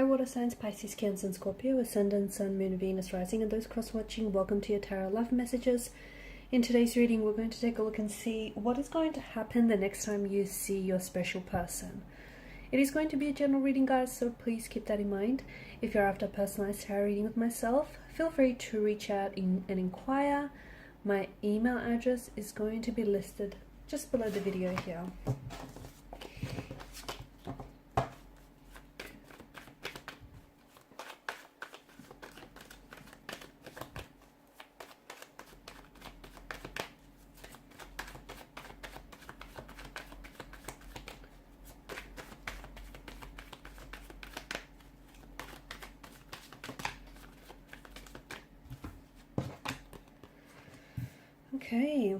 Hi water signs, Pisces, Cancer and Scorpio, Ascendant, Sun, Moon, Venus, Rising, and those cross-watching, welcome to your Tarot Love Messages. In today's reading, we're going to take a look and see what is going to happen the next time you see your special person. It is going to be a general reading, guys, so please keep that in mind. If you're after a personalized tarot reading with myself, feel free to reach out and inquire. My email address is going to be listed just below the video here. Okay.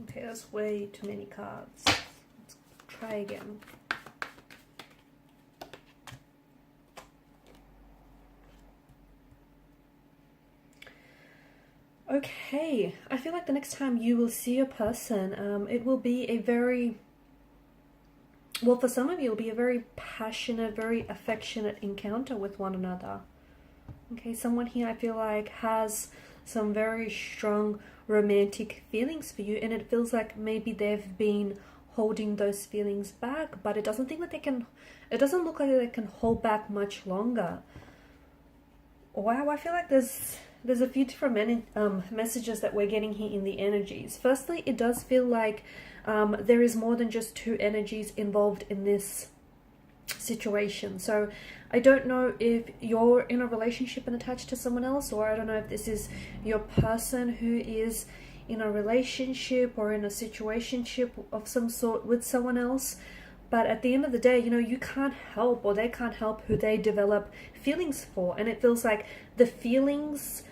Okay, that's way too many cards. Let's try again. Okay, I feel like the next time you will see a person, it will be a very, well, for some of you, it'll be a very passionate, very affectionate encounter with one another. Okay, someone here I feel like has some very strong romantic feelings for you, and it feels like maybe they've been holding those feelings back, but it doesn't look like they can hold back much longer. Wow, I feel like there's a few different messages that we're getting here in the energies. Firstly, it does feel like there is more than just two energies involved in this situation. So I don't know if you're in a relationship and attached to someone else, or I don't know if this is your person who is in a relationship or in a situationship of some sort with someone else. But at the end of the day, you know, you can't help, or they can't help who they develop feelings for. And it feels like the feelings,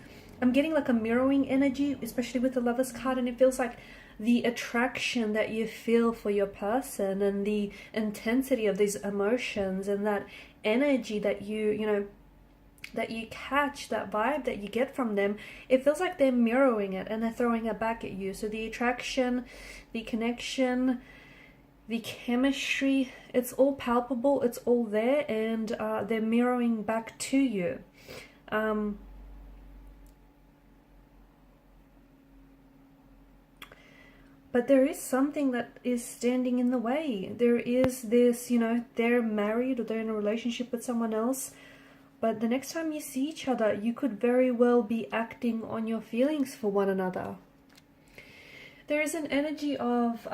I'm getting like a mirroring energy, especially with the Lovers card, and it feels like the attraction that you feel for your person and the intensity of these emotions and that energy that that you catch, that vibe that you get from them, it feels like they're mirroring it and they're throwing it back at you. So the attraction, the connection, the chemistry, it's all palpable, it's all there, and they're mirroring back to you. But there is something that is standing in the way. There is this, you know, they're married or they're in a relationship with someone else, but the next time you see each other, you could very well be acting on your feelings for one another. There is an energy of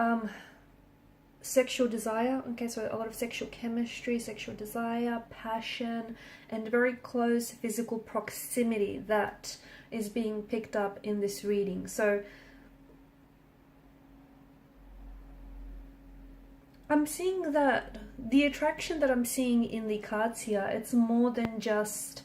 sexual desire. Okay, so a lot of sexual chemistry, sexual desire, passion, and very close physical proximity that is being picked up in this reading. So I'm seeing that the attraction that I'm seeing in the cards here, it's more than just,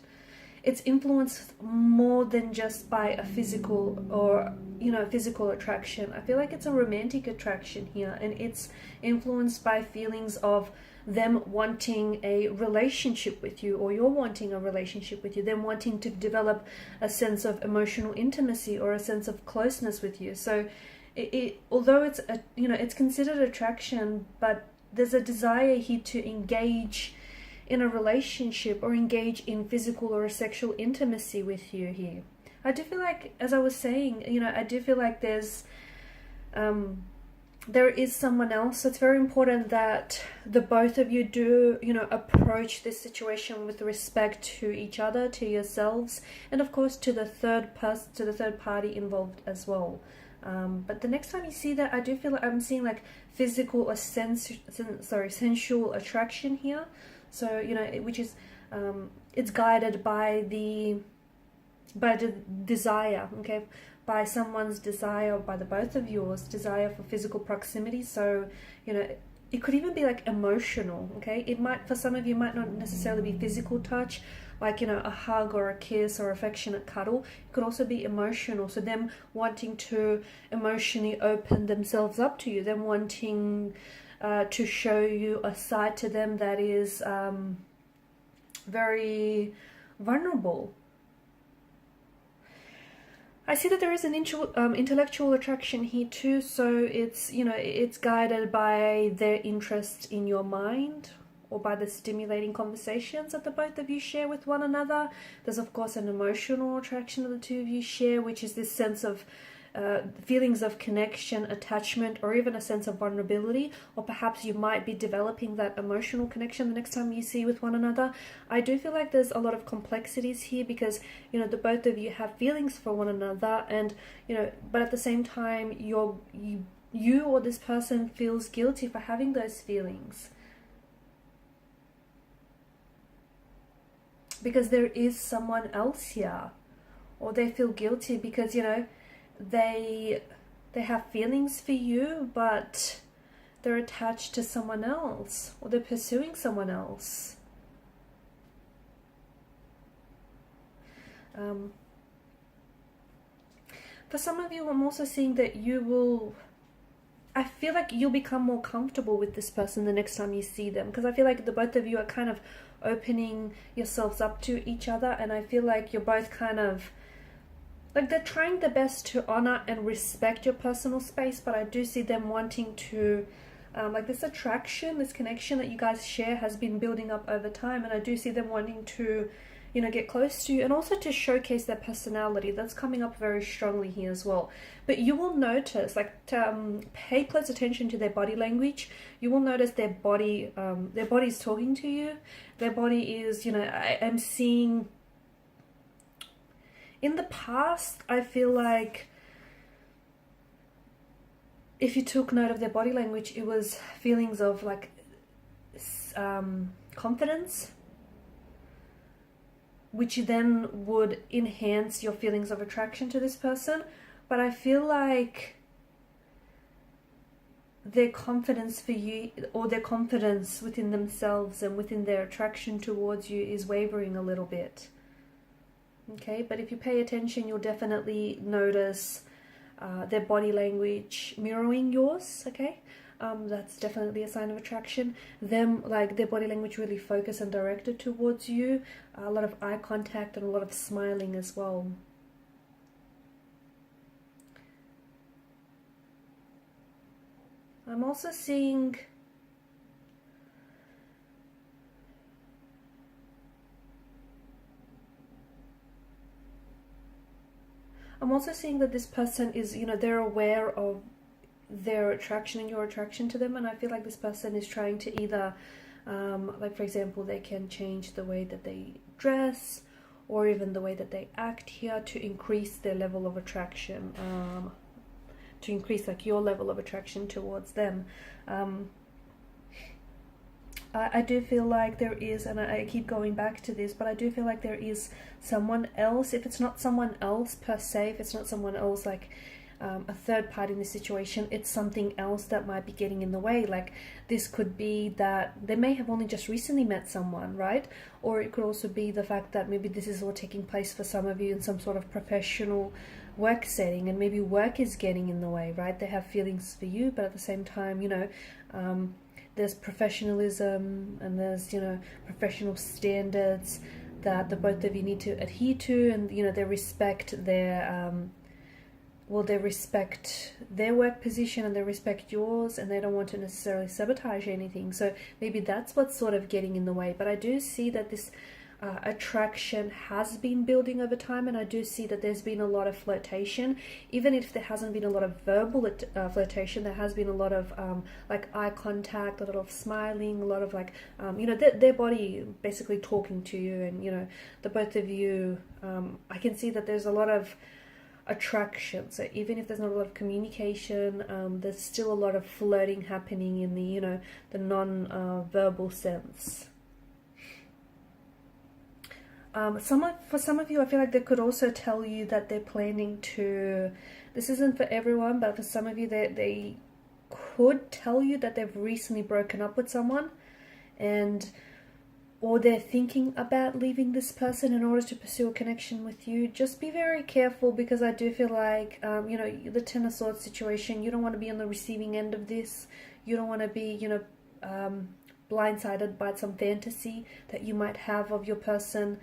it's influenced more than just by a physical or, you know, physical attraction. I feel like it's a romantic attraction here, and it's influenced by feelings of them wanting a relationship with you, or you're wanting a relationship with you, them wanting to develop a sense of emotional intimacy or a sense of closeness with you. So although it's a, you know, it's considered attraction, but there's a desire here to engage in a relationship or engage in physical or sexual intimacy with you here. I do feel like, as I was saying, you know, I do feel like there is someone else. So it's very important that the both of you do, you know, approach this situation with respect to each other, to yourselves, and of course to the third person, to the third party involved as well. But the next time you see that, I do feel like I'm seeing like physical or sensual attraction here. So, you know, which is, it's guided by the desire, okay, by someone's desire, by the both of yours desire for physical proximity. So, you know, it could even be like emotional, okay? It might, for some of you, might not necessarily be physical touch, like, you know, a hug or a kiss or affectionate cuddle. It could also be emotional, so them wanting to emotionally open themselves up to you, them wanting to show you a side to them that is very vulnerable. I see that there is an intellectual attraction here too, so it's, you know, it's guided by their interest in your mind or by the stimulating conversations that the both of you share with one another. There's of course an emotional attraction that the two of you share, which is this sense of feelings of connection, attachment, or even a sense of vulnerability, or perhaps you might be developing that emotional connection the next time you see with one another. I do feel like there's a lot of complexities here because, you know, the both of you have feelings for one another, and, you know, but at the same time you or this person feels guilty for having those feelings, because there is someone else here, or they feel guilty because, you know, they have feelings for you, but they're attached to someone else, or they're pursuing someone else. For some of you, I'm also seeing that I feel like you'll become more comfortable with this person the next time you see them, because I feel like the both of you are kind of opening yourselves up to each other, and I feel like you're both kind of like, they're trying their best to honor and respect your personal space, but I do see them wanting to, like, this attraction, this connection that you guys share has been building up over time, and I do see them wanting to, you know, get close to you, and also to showcase their personality. That's coming up very strongly here as well. But you will notice, like, to pay close attention to their body language. You will notice their body is talking to you. Their body is, you know, I am seeing, in the past, I feel like if you took note of their body language, it was feelings of like confidence, which then would enhance your feelings of attraction to this person. But I feel like their confidence for you, or their confidence within themselves and within their attraction towards you, is wavering a little bit. Okay, but if you pay attention, you'll definitely notice their body language mirroring yours, okay? That's definitely a sign of attraction. Them, like, their body language really focused and directed towards you. A lot of eye contact and a lot of smiling as well. I'm also seeing that this person is, you know, they're aware of their attraction and your attraction to them, and I feel like this person is trying to either, like, for example, they can change the way that they dress or even the way that they act here to increase their level of attraction, to increase, like, your level of attraction towards them. I do feel like there is, and I keep going back to this, but I do feel like there is someone else. If it's not someone else per se, if it's not someone else like a third party in this situation, it's something else that might be getting in the way. Like, this could be that they may have only just recently met someone, right? Or it could also be the fact that maybe this is all taking place for some of you in some sort of professional work setting, and maybe work is getting in the way, right? They have feelings for you, but at the same time, you know, there's professionalism and there's, you know, professional standards that the both of you need to adhere to, and, you know, they respect their they respect their work position and they respect yours, and they don't want to necessarily sabotage anything. So maybe that's what's sort of getting in the way. But I do see that this attraction has been building over time, and I do see that there's been a lot of flirtation. Even if there hasn't been a lot of verbal flirtation, there has been a lot of like eye contact, a lot of smiling, a lot of like you know, their body basically talking to you, and, you know, the both of you, I can see that there's a lot of attraction. So even if there's not a lot of communication, there's still a lot of flirting happening in the, you know, the non-verbal sense. For some of you, I feel like they could also tell you that they're planning to, this isn't for everyone, but for some of you, they could tell you that they've recently broken up with someone, and or they're thinking about leaving this person in order to pursue a connection with you. Just be very careful, because I do feel like, you know, the Ten of Swords situation, you don't want to be on the receiving end of this. You don't want to be, you know, blindsided by some fantasy that you might have of your person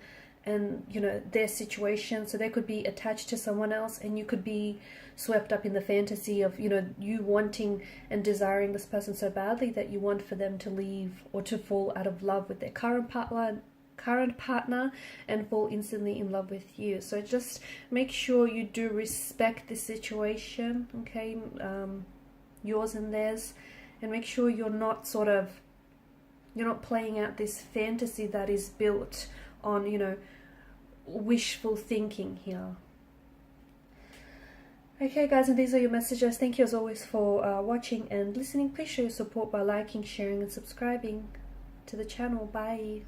and, you know, their situation. So they could be attached to someone else, and you could be swept up in the fantasy of, you know, you wanting and desiring this person so badly that you want for them to leave or to fall out of love with their current partner and fall instantly in love with you. So just make sure you do respect the situation, okay, yours and theirs, and make sure you're not playing out this fantasy that is built on, you know, wishful thinking here. Okay guys, and these are your messages. Thank you as always for watching and listening. Please show your support by liking, sharing and subscribing to the channel. Bye.